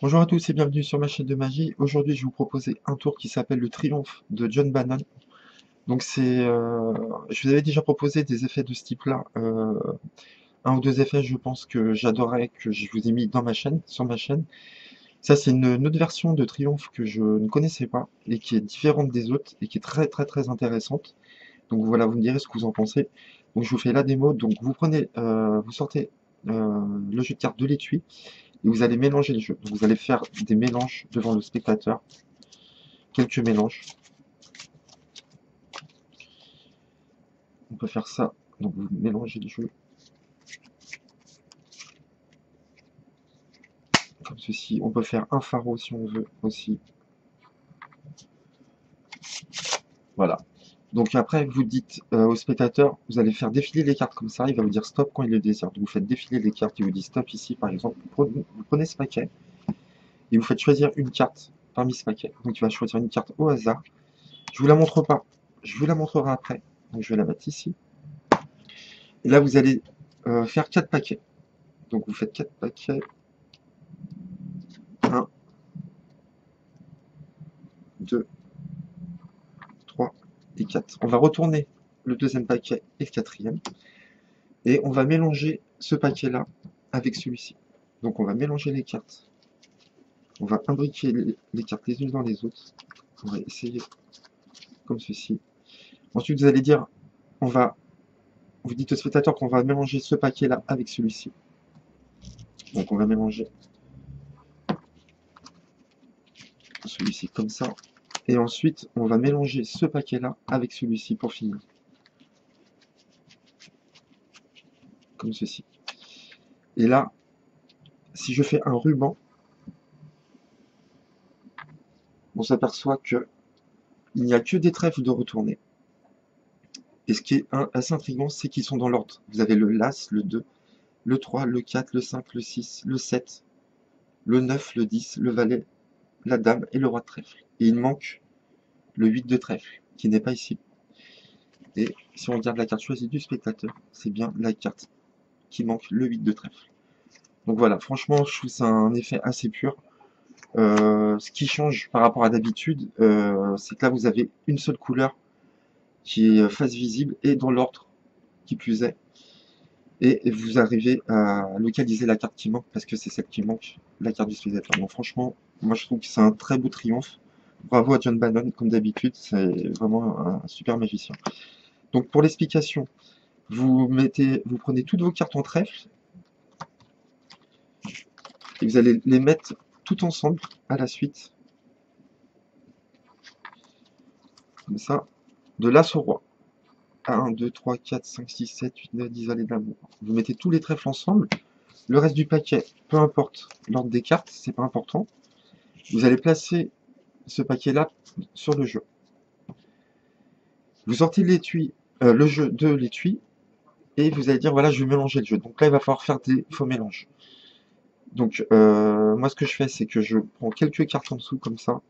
Bonjour à tous et bienvenue sur ma chaîne de magie. Aujourd'hui, je vais vous proposer un tour qui s'appelle le Triomphe de John Bannon. Donc je vous avais déjà proposé des effets de ce type-là, un ou deux effets, je pense que j'adorais, que je vous ai mis dans ma chaîne, sur ma chaîne. Ça, c'est une autre version de Triomphe que je ne connaissais pas et qui est différente des autres et qui est très très très intéressante. Donc voilà, vous me direz ce que vous en pensez. Donc je vous fais la démo. Donc vous sortez le jeu de cartes de l'étui et vous allez mélanger les jeux. Donc vous allez faire des mélanges devant le spectateur, quelques mélanges. On peut faire ça. Donc vous mélangez les jeux comme ceci. On peut faire un pharaon si on veut aussi. Voilà. Donc après, vous dites au spectateur, vous allez faire défiler les cartes comme ça. Il va vous dire stop quand il le désire. Donc vous faites défiler les cartes. Il vous dit stop ici, par exemple. Vous prenez ce paquet et vous faites choisir une carte parmi ce paquet. Donc tu vas choisir une carte au hasard. Je vous la montre pas. Je vous la montrerai après. Donc je vais la mettre ici. Et là, vous allez faire 4 paquets. Donc vous faites 4 paquets. 1, 2, 3 et 4. On va retourner le deuxième paquet et le quatrième. Et on va mélanger ce paquet-là avec celui-ci. Donc on va mélanger les cartes. On va imbriquer les cartes les unes dans les autres. On va essayer comme ceci. Ensuite, vous allez dire, vous dites au spectateur qu'on va mélanger ce paquet-là avec celui-ci. Donc on va mélanger celui-ci comme ça. Et ensuite, on va mélanger ce paquet-là avec celui-ci pour finir. Comme ceci. Et là, si je fais un ruban, on s'aperçoit que il n'y a que des trèfles de retourner. Et ce qui est assez intriguant, c'est qu'ils sont dans l'ordre. Vous avez le L'As, le 2, le 3, le 4, le 5, le 6, le 7, le 9, le 10, le Valet, la Dame et le Roi de trèfle. Et il manque le 8 de trèfle, qui n'est pas ici. Et si on regarde la carte choisie du spectateur, c'est bien la carte qui manque, le 8 de trèfle. Donc voilà, franchement, je trouve ça un effet assez pur. Ce qui change par rapport à d'habitude, c'est que là, vous avez une seule couleur qui est face visible et dans l'ordre qui plus est. Et vous arrivez à localiser la carte qui manque parce que c'est celle qui manque, la carte du spectateur. Donc franchement, moi je trouve que c'est un très beau triomphe. Bravo à John Bannon, comme d'habitude, c'est vraiment un super magicien. Donc pour l'explication, vous prenez toutes vos cartes en trèfle et vous allez les mettre tout ensemble à la suite, comme ça, de l'As au Roi. 1, 2, 3, 4, 5, 6, 7, 8, 9, 10 allées d'amour. Vous mettez tous les trèfles ensemble. Le reste du paquet, peu importe l'ordre des cartes, c'est pas important. Vous allez placer ce paquet-là sur le jeu. Vous sortez l'étui, le jeu de l'étui, et vous allez dire voilà, je vais mélanger le jeu. Donc là, il va falloir faire des faux mélanges. Donc moi, ce que je fais, c'est que je prends quelques cartes en dessous comme ça,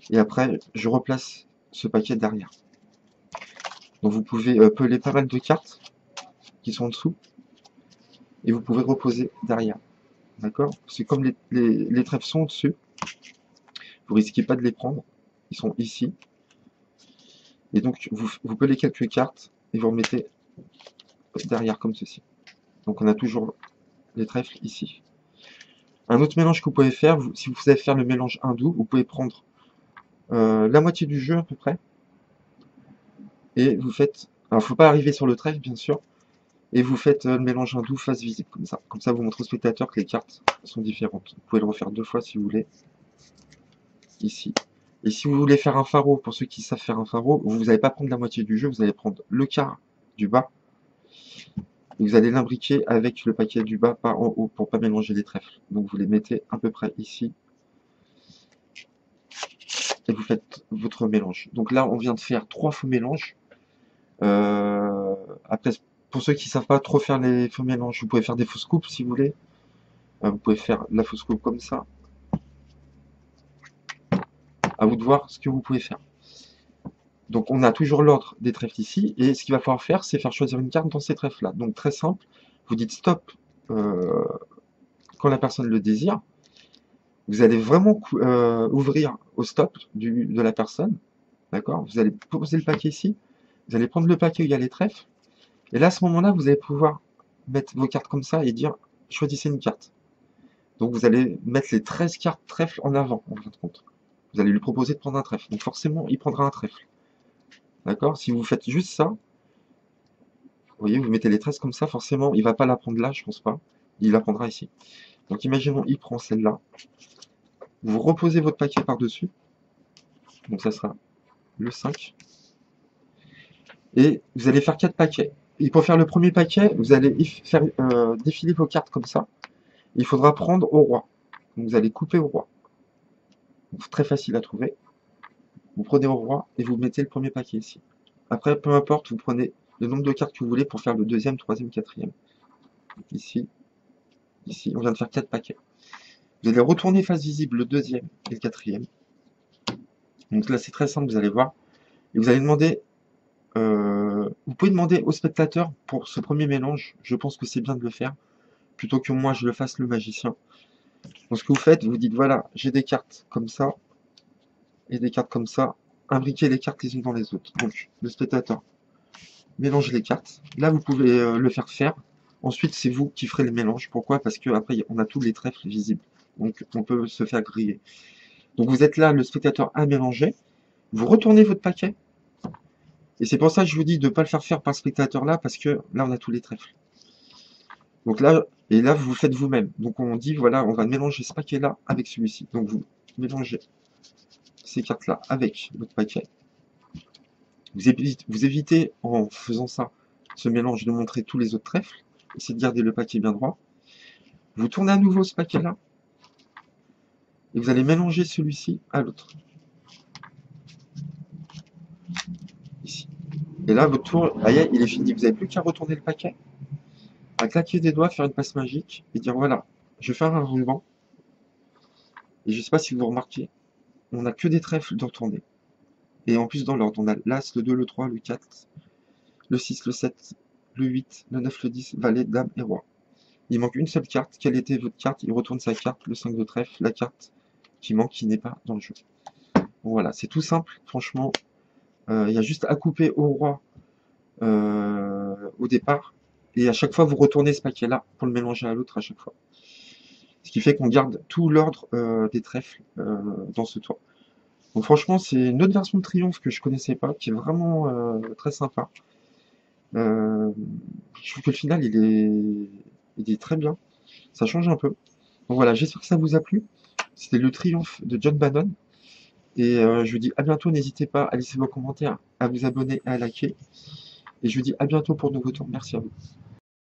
et après, je replace ce paquet derrière. Donc vous pouvez peler pas mal de cartes qui sont en dessous, et vous pouvez reposer derrière. D'accord? C'est comme les trèfles sont au-dessus, vous risquez pas de les prendre, ils sont ici. Et donc vous pelez quelques cartes et vous remettez derrière comme ceci. Donc on a toujours les trèfles ici. Un autre mélange que vous pouvez faire, si vous savez faire le mélange hindou, vous pouvez prendre la moitié du jeu à peu près, et vous faites, alors faut pas arriver sur le trèfle bien sûr, et vous faites le mélange hindou face visible comme ça. Comme ça vous montrez au spectateur que les cartes sont différentes. Vous pouvez le refaire 2 fois si vous voulez, ici. Et si vous voulez faire un pharaon, pour ceux qui savent faire un pharaon, vous n'allez pas prendre la moitié du jeu, vous allez prendre le quart du bas, et vous allez l'imbriquer avec le paquet du bas par en haut pour pas mélanger les trèfles. Donc vous les mettez à peu près ici et vous faites votre mélange. Donc là on vient de faire 3 faux mélanges. Après pour ceux qui savent pas trop faire les faux mélanges, vous pouvez faire des fausses coupes si vous voulez. Vous pouvez faire la fausse coupe comme ça. À vous de voir ce que vous pouvez faire. Donc on a toujours l'ordre des trèfles ici, et ce qu'il va falloir faire, c'est faire choisir une carte dans ces trèfles-là. Donc très simple, vous dites stop quand la personne le désire, Vous allez vraiment ouvrir au stop de la personne, d'accord? Vous allez poser le paquet ici, vous allez prendre le paquet où il y a les trèfles, et là, à ce moment-là, vous allez pouvoir mettre vos cartes comme ça et dire choisissez une carte. Donc vous allez mettre les 13 cartes trèfle en avant, en fin de compte. Vous allez lui proposer de prendre un trèfle. Donc forcément, il prendra un trèfle. D'accord? Si vous faites juste ça, vous voyez, vous mettez les 13 comme ça, forcément, il va pas la prendre là, je pense pas. Il la prendra ici. Donc imaginons, il prend celle-là. Vous reposez votre paquet par-dessus. Donc ça sera le 5. Et vous allez faire 4 paquets. Et pour faire le premier paquet, vous allez faire défiler vos cartes comme ça. Il faudra prendre au roi. Donc vous allez couper au roi. Donc, très facile à trouver. Vous prenez au roi et vous mettez le premier paquet ici. Après, peu importe, vous prenez le nombre de cartes que vous voulez pour faire le deuxième, troisième, quatrième. Ici, ici, on vient de faire 4 paquets. Vous allez retourner face visible le deuxième et le quatrième. Donc là, c'est très simple, vous allez voir. Et vous allez demander, vous pouvez demander au spectateur pour ce premier mélange, je pense que c'est bien de le faire, plutôt que moi je le fasse le magicien. Donc ce que vous faites, vous dites voilà, j'ai des cartes comme ça, et des cartes comme ça, imbriquez les cartes les unes dans les autres. Donc le spectateur mélange les cartes. Là, vous pouvez le faire faire. Ensuite, c'est vous qui ferez le mélange. Pourquoi? Parce qu'après, on a tous les trèfles visibles. Donc, on peut se faire griller. Donc, vous êtes là, le spectateur a mélangé. Vous retournez votre paquet. Et c'est pour ça que je vous dis de ne pas le faire faire par le spectateur là, parce que là, on a tous les trèfles. Donc là, et là, vous le faites vous-même. Donc, on dit, voilà, on va mélanger ce paquet-là avec celui-ci. Donc, vous mélangez ces cartes-là avec votre paquet. Vous évitez, en faisant ça, ce mélange, de montrer tous les autres trèfles. Essayez de garder le paquet bien droit. Vous tournez à nouveau ce paquet-là. Et vous allez mélanger celui-ci à l'autre. Ici. Et là, votre tour, aïe, il est fini. Vous n'avez plus qu'à retourner le paquet, à claquer des doigts, faire une passe magique, et dire voilà, je vais faire un ruban. Et je ne sais pas si vous remarquez, on n'a que des trèfles de retourner. Et en plus, dans l'ordre, on a l'As, le 2, le 3, le 4, le 6, le 7, le 8, le 9, le 10, valet, dame et roi. Il manque une seule carte. Quelle était votre carte? Il retourne sa carte, le 5 de trèfle, la carte qui manque, qui n'est pas dans le jeu. Bon, voilà, c'est tout simple, franchement. Il y a juste à couper au roi au départ. Et à chaque fois, vous retournez ce paquet-là pour le mélanger à l'autre à chaque fois. Ce qui fait qu'on garde tout l'ordre des trèfles dans ce tour. Donc franchement, c'est une autre version de Triomphe que je connaissais pas, qui est vraiment très sympa. Je trouve que le final, il est très bien. Ça change un peu. Donc voilà, j'espère que ça vous a plu. C'était le Triomphe de John Bannon. Et je vous dis à bientôt. N'hésitez pas à laisser vos commentaires, à vous abonner, à liker. Et je vous dis à bientôt pour de nouveaux tours. Merci à vous.